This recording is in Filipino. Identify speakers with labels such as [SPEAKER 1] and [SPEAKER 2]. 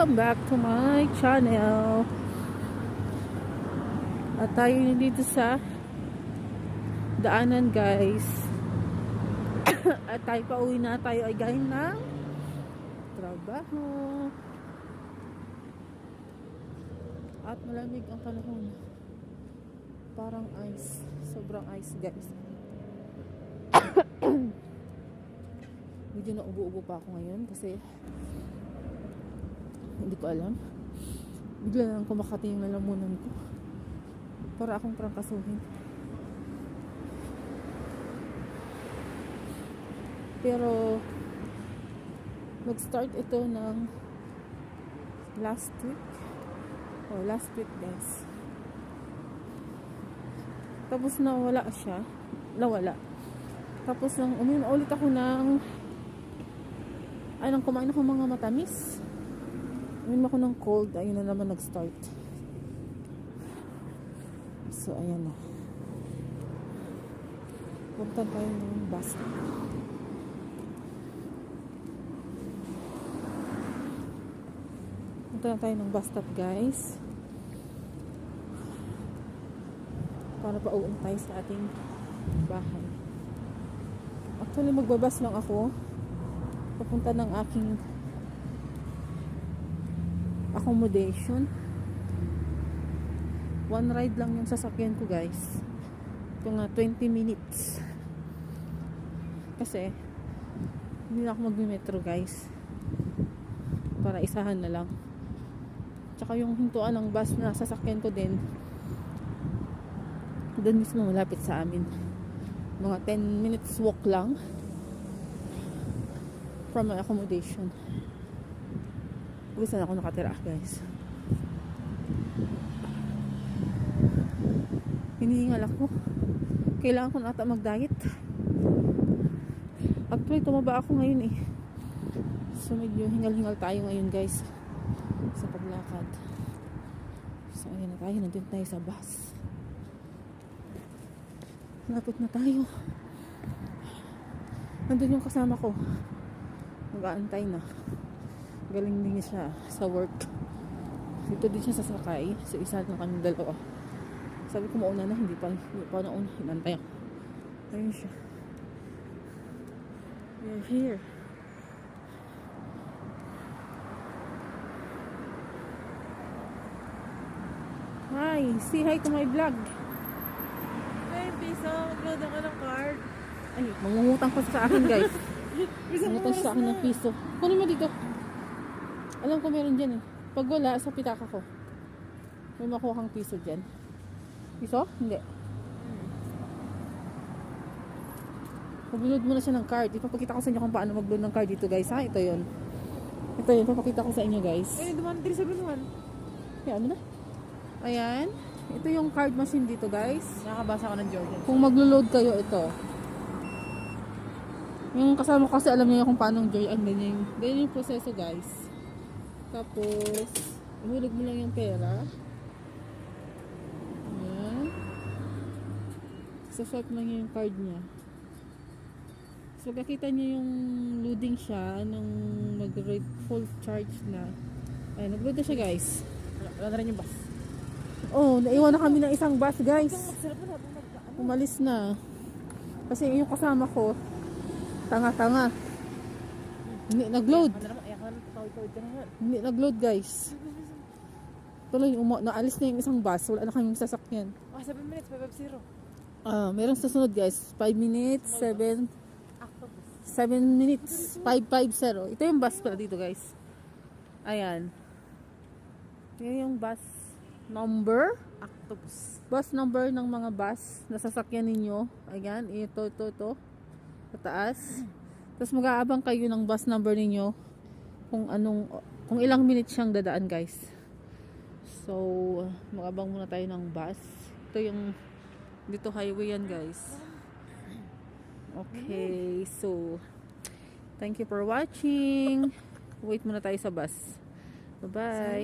[SPEAKER 1] Welcome back to my channel. At tayo dito sa daanan, guys. At tayo pauwi na. Tayo ay galing ng trabaho. At malamig ang panahon. Parang ice. Sobrang ice, guys. Medyo naubo-ubo pa ako ngayon kasi hindi ko alam. Bigla lang kumakati yung lalamunan ko. Para akong prangkasuhin. Pero nag-start ito ng last week. Last week, guys. Tapos nawala siya. Nawala. Tapos nang uminom ulit ako ng kumain ako mga matamis. Uminom ako ng cold. Ayun na naman nag-start. So, ayan na. Punta tayo ng bus stop. Punta na tayo ng bus stop, guys. Para pauwi tayo sa ating bahay. Actually, magbabas lang ako. Papunta ng aking accommodation. One ride lang yung sasakyan ko, guys. Mga 20 minutes. Kasi hindi na ako mag-metro, guys. Para isahan na lang. Tsaka yung hintuan ng bus na sasakyan ko din, doon mismo malapit sa amin. Mga 10 minutes walk lang from my accommodation. Saan ako nakatira, guys. Hinihingal ako. Kailangan ko na ata mag-diet. Actually, tumaba ako ngayon eh. So, medyo hingal-hingal tayo ngayon, guys. Sa paglakad. So, ayan na tayo. Nandun tayo sa bus. Lapit na tayo. Nandun yung kasama ko. Mag-aantay na. Galing din siya sa work. Dito din siya sasakay. So, isa na kami dalawa. Sabi ko mauna na, hindi pa nauna. Hinantay ako. Ayun siya. We're here. Hi! Say hi to my vlog.
[SPEAKER 2] Hey, piso. Mag-load ako ng card.
[SPEAKER 1] Ay, mangungutang pa sa akin, guys. Mangungutang sa akin ng piso. Kunin mo dito. Alam ko meron dyan eh. Pag wala, sa pitaka ko. May makuha kang piso dyan. Piso? Hindi. Mag-load muna siya ng card. Ipapakita ko sa inyo kung paano mag-load ng card dito, guys. Ha? Ito yun. Ito yun. Ipapakita ko sa inyo, guys.
[SPEAKER 2] Eh, dumaan 371.
[SPEAKER 1] Kaya ano na? Ayan. Ito yung card machine dito, guys.
[SPEAKER 2] Nakabasa ko ng Jordan.
[SPEAKER 1] Kung maglo-load kayo, ito. Yung kasama ko kasi alam niyo kung paano ganyan yung proseso, guys. Tapos, ihulog mo lang yung pera. Ayan. Saswipe lang yung card niya. So, kakita niyo yung loading siya nung mag-rate full charge na. Ayan, nag-load na siya, guys.
[SPEAKER 2] Wala na rin yung bus.
[SPEAKER 1] Oh, naiwan na kami ng isang bus, guys. Umalis na. Kasi yung kasama ko, tanga-tanga. Hindi nag-load. Hindi nag-load, guys. Tuloy, naalis na yung isang bus. Wala na kaming sasakyan.
[SPEAKER 2] 7 minutes, 550.
[SPEAKER 1] Meron sa sunod, guys. 5 minutes, 7 minutes, 550. Ito yung bus pala dito, guys. Ayan. Yan yung bus number.
[SPEAKER 2] Octopus.
[SPEAKER 1] Bus number ng mga bus na sasakyan ninyo. Ayan, ito. Sa taas. Tapos mag-aabang kayo ng bus number ninyo kung ilang minutes siyang dadaan, guys. So, mag-abang muna tayo ng bus. Ito yung dito highway yan, guys. Okay, so thank you for watching. Wait muna tayo sa bus. Bye-bye.